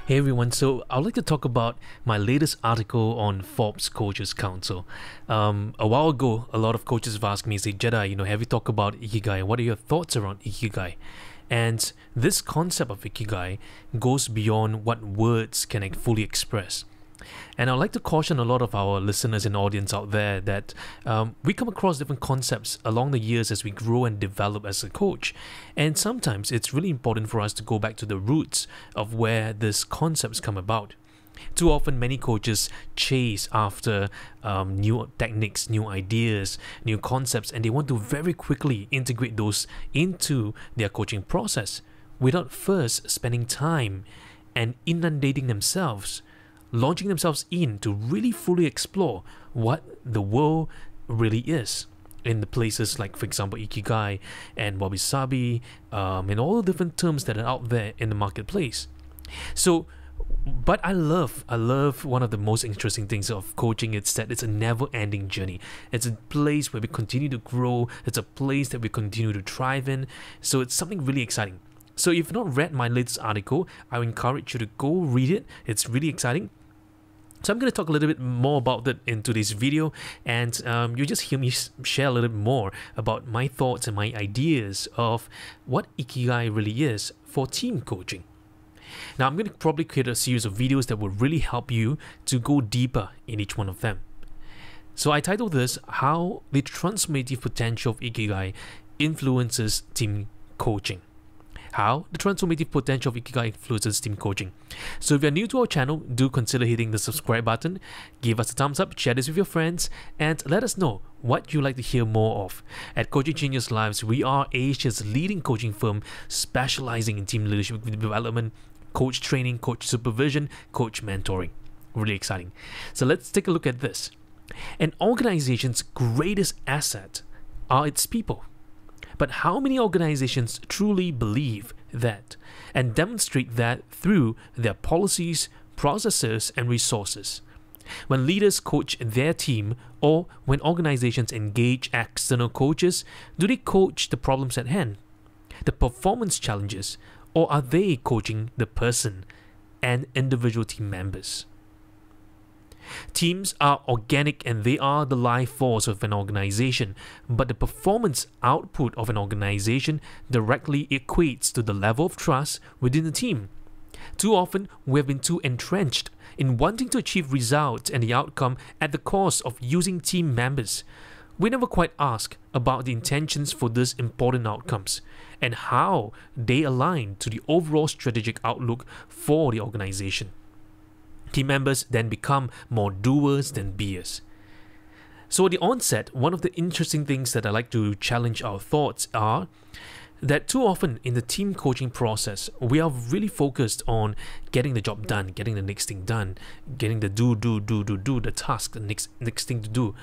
Hey everyone, so I'd like to talk about my latest article on Forbes Coaches Council. A while ago, a lot of coaches have asked me, say, Jedi, have you talked about Ikigai? What are your thoughts around Ikigai? And this concept of Ikigai goes beyond what words can fully express. And I'd like to caution a lot of our listeners and audience out there that we come across different concepts along the years as we grow and develop as a coach. And sometimes it's really important for us to go back to the roots of where these concepts come about. Too often, many coaches chase after new techniques, new ideas, new concepts, and they want to very quickly integrate those into their coaching process without first spending time and inundating themselves, launching themselves in to really fully explore what the world really is in the places like, for example, Ikigai and Wabi-Sabi, and all the different terms that are out there in the marketplace. But I love one of the most interesting things of coaching. It's that it's a never-ending journey. It's a place where we continue to grow. It's a place that we continue to thrive in. So it's something really exciting. So if you've not read my latest article, I would encourage you to go read it. It's really exciting. So I'm going to talk a little bit more about that in today's video, and you just hear me share a little bit more about my thoughts and my ideas of what Ikigai really is for team coaching. Now, I'm going to probably create a series of videos that will really help you to go deeper in each one of them. So I titled this, How the Transformative Potential of Ikigai Influences Team Coaching. How the transformative potential of Ikigai influences team coaching. So if you're new to our channel, do consider hitting the subscribe button, give us a thumbs up, share this with your friends, and let us know what you'd like to hear more of. At Coaching Genius Lives, we are Asia's leading coaching firm specializing in team leadership development, coach training, coach supervision, coach mentoring. Really exciting. So let's take a look at this. An organization's greatest asset are its people. But how many organizations truly believe that and demonstrate that through their policies, processes, and resources? When leaders coach their team, or when organizations engage external coaches, do they coach the problems at hand, the performance challenges, or are they coaching the person and individual team members? Teams are organic and they are the life force of an organization, but the performance output of an organization directly equates to the level of trust within the team. Too often, we have been too entrenched in wanting to achieve results and the outcome at the cost of using team members. We never quite ask about the intentions for these important outcomes and how they align to the overall strategic outlook for the organization. Team members then become more doers than beers. So at the onset, one of the interesting things that I like to challenge our thoughts are that too often in the team coaching process, we are really focused on getting the job done, getting the next thing done, getting the do, the task, the next thing to do.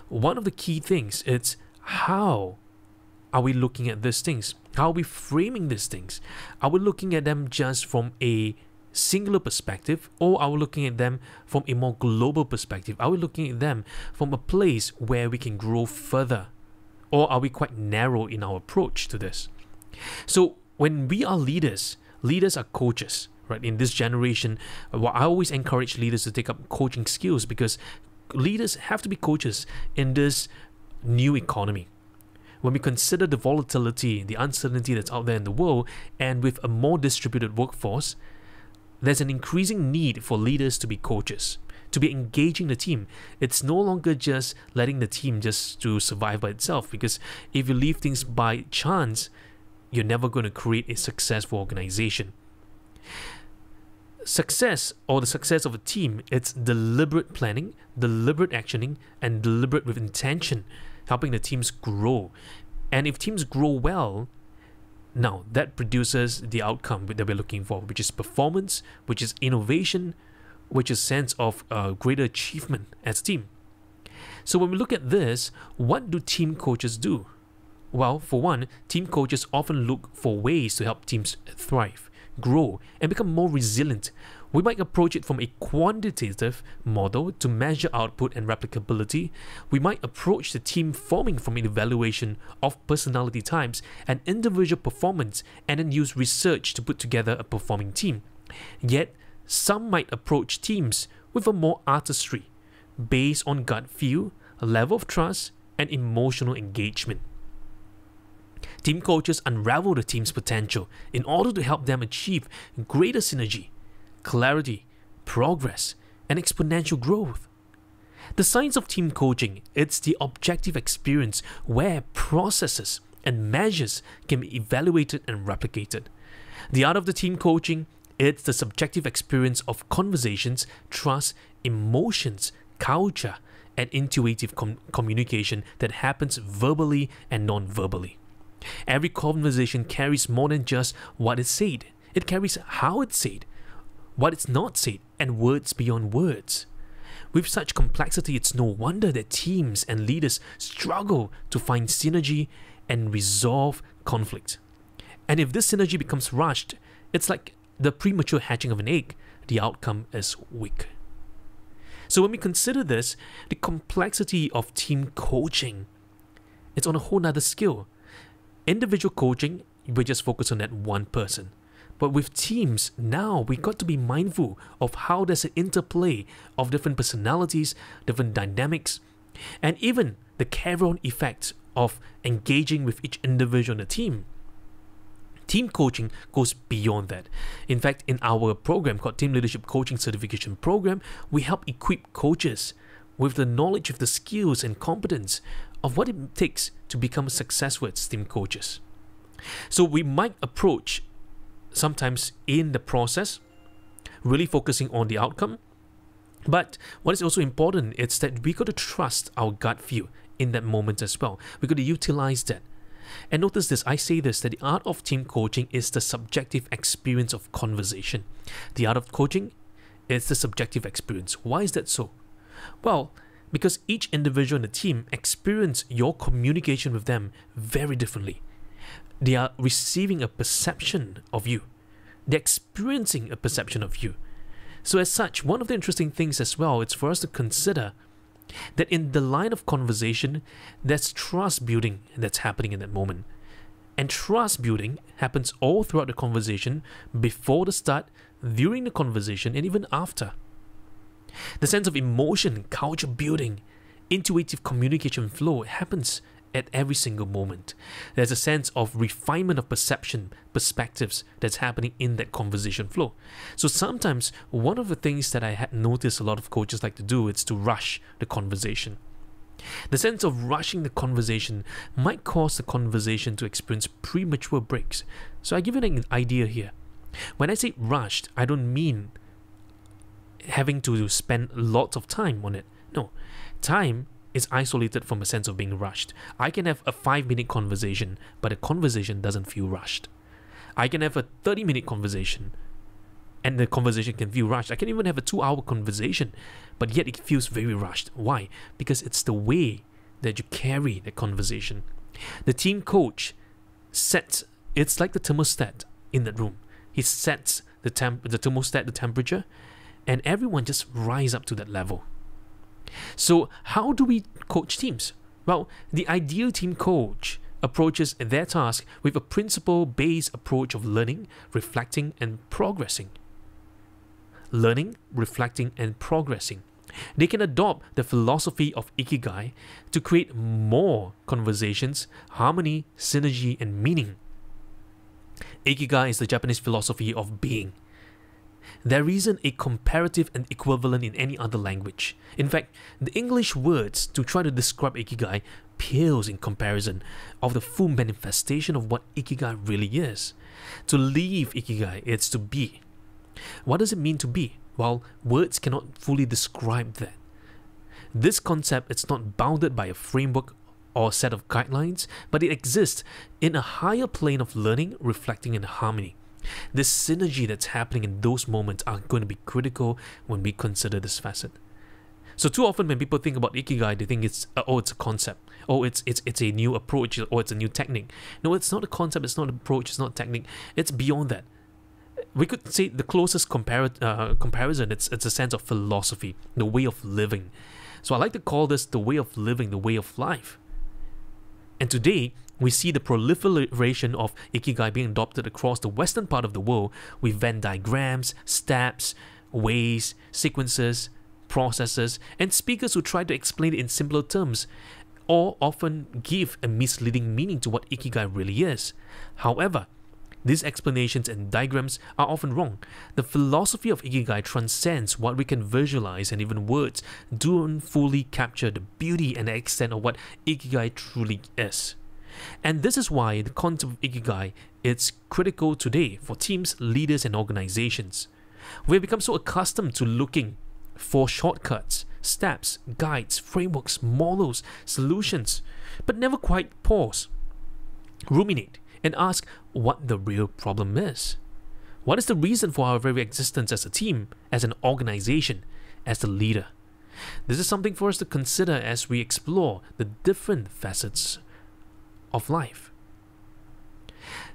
One of the key things is how are we looking at these things? How are we framing these things? Are we looking at them just from a singular perspective, or are we looking at them from a more global perspective? Are we looking at them from a place where we can grow further, or are we quite narrow in our approach to this? So when we are leaders are coaches, right? In this generation, I always encourage leaders to take up coaching skills because leaders have to be coaches in this new economy. When we consider the volatility, the uncertainty that's out there in the world, and with a more distributed workforce, there's an increasing need for leaders to be coaches, to be engaging the team. It's no longer just letting the team just to survive by itself, because if you leave things by chance, you're never going to create a successful organization. Success, or the success of a team, it's deliberate planning, deliberate actioning, and deliberate with intention, helping the teams grow. And if teams grow well, now, that produces the outcome that we're looking for, which is performance, which is innovation, which is sense of greater achievement as a team. So when we look at this, what do team coaches do? Well, for one, team coaches often look for ways to help teams thrive, grow, and become more resilient. We might approach it from a quantitative model to measure output and replicability. We might approach the team forming from an evaluation of personality types and individual performance, and then use research to put together a performing team. Yet, some might approach teams with a more artistry, based on gut feel, a level of trust, and emotional engagement. Team coaches unravel the team's potential in order to help them achieve greater synergy, clarity, progress, and exponential growth. The science of team coaching, it's the objective experience where processes and measures can be evaluated and replicated. The art of the team coaching, it's the subjective experience of conversations, trust, emotions, culture, and intuitive communication that happens verbally and non-verbally. Every conversation carries more than just what is said. It carries how it's said, what it's not said, and words beyond words. With such complexity, it's no wonder that teams and leaders struggle to find synergy and resolve conflict. And if this synergy becomes rushed, it's like the premature hatching of an egg. The outcome is weak. So when we consider this, the complexity of team coaching, it's on a whole nother scale. Individual coaching, we just focus on that one person. But with teams, now we got to be mindful of how there's an interplay of different personalities, different dynamics, and even the carry-on effect of engaging with each individual on the team. Team coaching goes beyond that. In fact, in our program called Team Leadership Coaching Certification Program, we help equip coaches with the knowledge of the skills and competence of what it takes to become successful as team coaches. So we might approach sometimes in the process, really focusing on the outcome. But what is also important is that we got to trust our gut feel in that moment as well. We got to utilize that. And notice this, I say this, that the art of team coaching is the subjective experience of conversation. The art of coaching is the subjective experience. Why is that so? Well, because each individual in the team experience your communication with them very differently. They are receiving a perception of you. They're experiencing a perception of you. So as such, one of the interesting things as well is for us to consider that in the line of conversation, there's trust building that's happening in that moment. And trust building happens all throughout the conversation, before the start, during the conversation, and even after. The sense of emotion, culture building, intuitive communication flow happens at every single moment. There's a sense of refinement of perception, perspectives that's happening in that conversation flow. So sometimes one of the things that I had noticed a lot of coaches like to do is to rush the conversation. The sense of rushing the conversation might cause the conversation to experience premature breaks. So I give you an idea here. When I say rushed, I don't mean having to spend lots of time on it. No, time is isolated from a sense of being rushed. I can have a 5-minute conversation, but a conversation doesn't feel rushed. I can have a 30-minute conversation, and the conversation can feel rushed. I can even have a 2-hour conversation, but yet it feels very rushed. Why? Because it's the way that you carry the conversation. The team coach sets, it's like the thermostat in that room. He sets the thermostat, the temperature, and everyone just rise up to that level. So how do we coach teams? Well, the ideal team coach approaches their task with a principle-based approach of learning, reflecting, and progressing. Learning, reflecting, and progressing. They can adopt the philosophy of Ikigai to create more conversations, harmony, synergy, and meaning. Ikigai is the Japanese philosophy of being. There isn't a comparative and equivalent in any other language. In fact, the English words to try to describe Ikigai pales in comparison of the full manifestation of what Ikigai really is. To live Ikigai, it's to be. What does it mean to be? Well, words cannot fully describe that. This concept is not bounded by a framework or a set of guidelines, but it exists in a higher plane of learning, reflecting, and harmony. This synergy that's happening in those moments are going to be critical when we consider this facet. So too often when people think about Ikigai, they think it's a concept, it's a new approach, or it's a new technique. No, it's not a concept, it's not an approach, it's not a technique. It's beyond that. We could say the closest comparison, it's a sense of philosophy, the way of living. So I like to call this the way of living, the way of life. And today, we see the proliferation of Ikigai being adopted across the western part of the world with Venn diagrams, steps, ways, sequences, processes, and speakers who try to explain it in simpler terms or often give a misleading meaning to what Ikigai really is. However, these explanations and diagrams are often wrong. The philosophy of Ikigai transcends what we can visualize, and even words don't fully capture the beauty and the extent of what Ikigai truly is. And this is why the concept of Ikigai is critical today for teams, leaders, and organizations. We have become so accustomed to looking for shortcuts, steps, guides, frameworks, models, solutions, but never quite pause, ruminate, and ask what the real problem is. What is the reason for our very existence as a team, as an organization, as the leader? This is something for us to consider as we explore the different facets of life.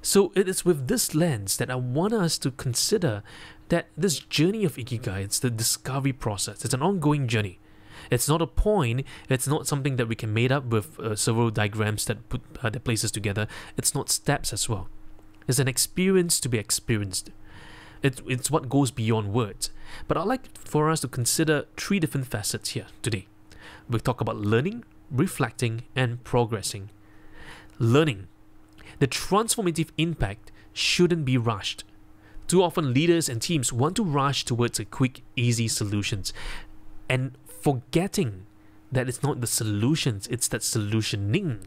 So it is with this lens that I want us to consider that this journey of Ikigai, it's the discovery process. It's an ongoing journey. It's not a point. It's not something that we can make up with several diagrams that put the places together. It's not steps as well. It's an experience to be experienced. It's what goes beyond words. But I'd like for us to consider 3 different facets here today. We'll talk about learning, reflecting, and progressing. Learning. The transformative impact shouldn't be rushed. Too often leaders and teams want to rush towards a quick, easy solutions and forgetting that it's not the solutions, it's that solutioning.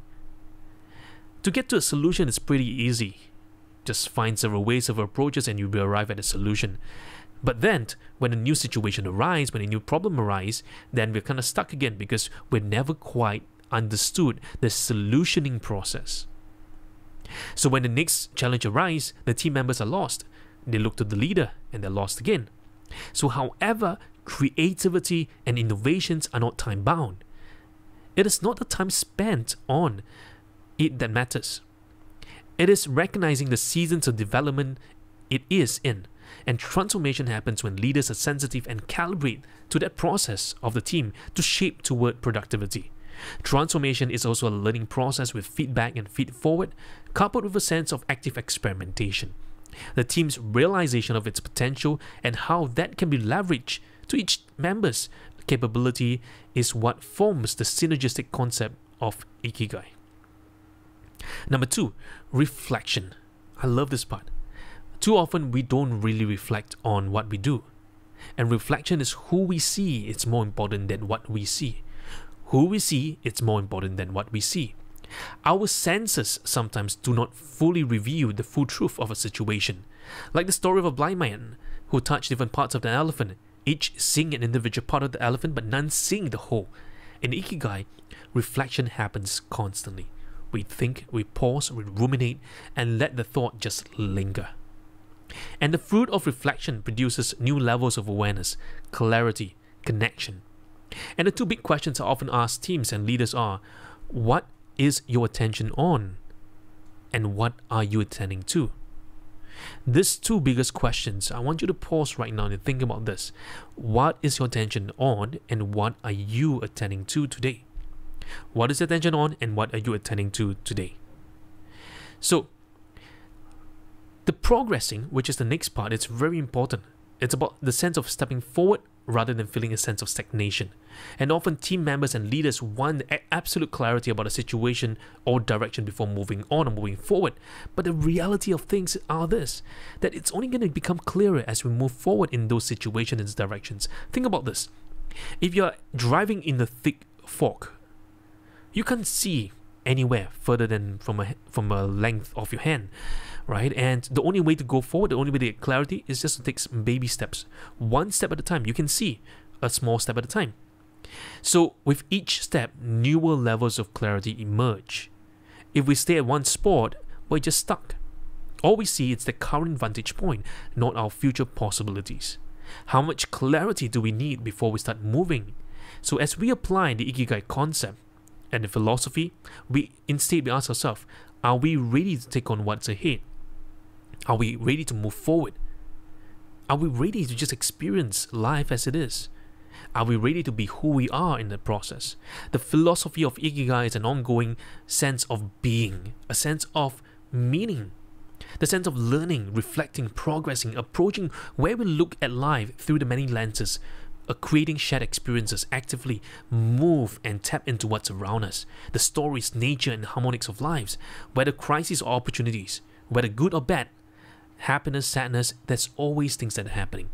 To get to a solution is pretty easy. Just find several ways of approaches and you will arrive at a solution. But then, when a new situation arises, when a new problem arises, then we're kind of stuck again because we never quite understood the solutioning process. So when the next challenge arises, the team members are lost. They look to the leader and they're lost again. So however, creativity and innovations are not time bound. It is not the time spent on it that matters. It is recognizing the seasons of development it is in. And transformation happens when leaders are sensitive and calibrate to that process of the team to shape toward productivity. Transformation is also a learning process with feedback and feed forward, coupled with a sense of active experimentation. The team's realization of its potential and how that can be leveraged to each member's capability is what forms the synergistic concept of Ikigai. Number 2, reflection. I love this part. Too often we don't really reflect on what we do. And reflection is who we see, it's more important than what we see. Who we see, it's more important than what we see. Our senses sometimes do not fully reveal the full truth of a situation. Like the story of a blind man who touched different parts of the elephant, each seeing an individual part of the elephant but none seeing the whole. In Ikigai, reflection happens constantly. We think, we pause, we ruminate, and let the thought just linger. And the fruit of reflection produces new levels of awareness, clarity, connection. And the 2 big questions are often asked teams and leaders are, what is your attention on? And what are you attending to? These 2 biggest questions, I want you to pause right now and think about this. What is your attention on and what are you attending to today? What is your attention on and what are you attending to today? So, the progressing, which is the next part, it's very important. It's about the sense of stepping forward rather than feeling a sense of stagnation. And often team members and leaders want absolute clarity about a situation or direction before moving on or moving forward. But the reality of things are this, that it's only going to become clearer as we move forward in those situations and directions. Think about this. If you're driving in the thick fog, you can't see anywhere further than from a length of your hand, right? And the only way to go forward, the only way to get clarity is just to take baby steps. 1 step at a time. You can see a small step at a time. So with each step, newer levels of clarity emerge. If we stay at one spot, we're just stuck. All we see is the current vantage point, not our future possibilities. How much clarity do we need before we start moving? So as we apply the Ikigai concept and the philosophy, we ask ourselves, are we ready to take on what's ahead? Are we ready to move forward? Are we ready to just experience life as it is? Are we ready to be who we are in the process? The philosophy of Ikigai is an ongoing sense of being, a sense of meaning. The sense of learning, reflecting, progressing, approaching where we look at life through the many lenses, creating shared experiences, actively move and tap into what's around us, the stories, nature, and harmonics of lives, whether crises or opportunities, whether good or bad, happiness, sadness, there's always things that are happening.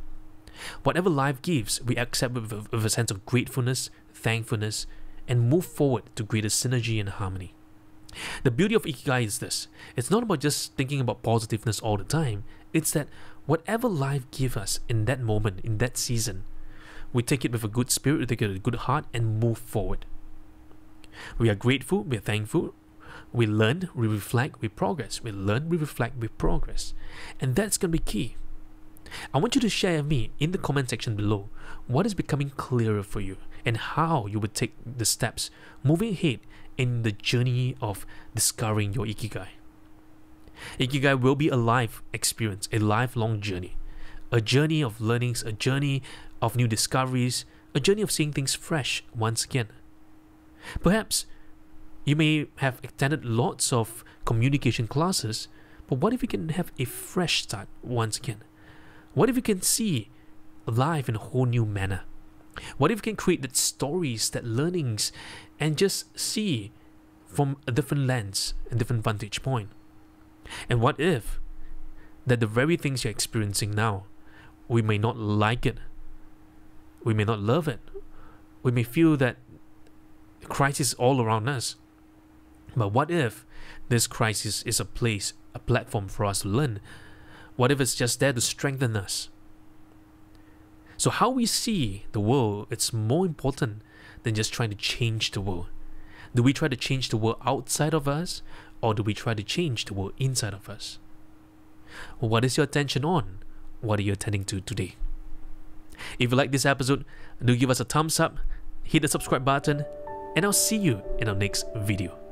Whatever life gives, we accept with a sense of gratefulness, thankfulness, and move forward to greater synergy and harmony. The beauty of Ikigai is this. It's not about just thinking about positiveness all the time. It's that whatever life gives us in that moment, in that season, we take it with a good spirit, we take it with a good heart, and move forward. We are grateful, we are thankful, we learn, we reflect, we progress. We learn, we reflect, we progress. And that's going to be key. I want you to share with me in the comment section below what is becoming clearer for you and how you would take the steps moving ahead in the journey of discovering your Ikigai. Ikigai will be a life experience, a lifelong journey. A journey of learnings, a journey of new discoveries, a journey of seeing things fresh once again. Perhaps you may have attended lots of communication classes, but what if you can have a fresh start once again? What if you can see life in a whole new manner? What if you can create that stories, that learnings, and just see from a different lens, a different vantage point? And what if that the very things you're experiencing now, we may not like it, we may not love it, we may feel that crisis all around us. But what if this crisis is a place, a platform for us to learn? What if it's just there to strengthen us? So how we see the world, it's more important than just trying to change the world. Do we try to change the world outside of us, or do we try to change the world inside of us? What is your attention on? What are you attending to today? If you like this episode, do give us a thumbs up, hit the subscribe button, and I'll see you in our next video.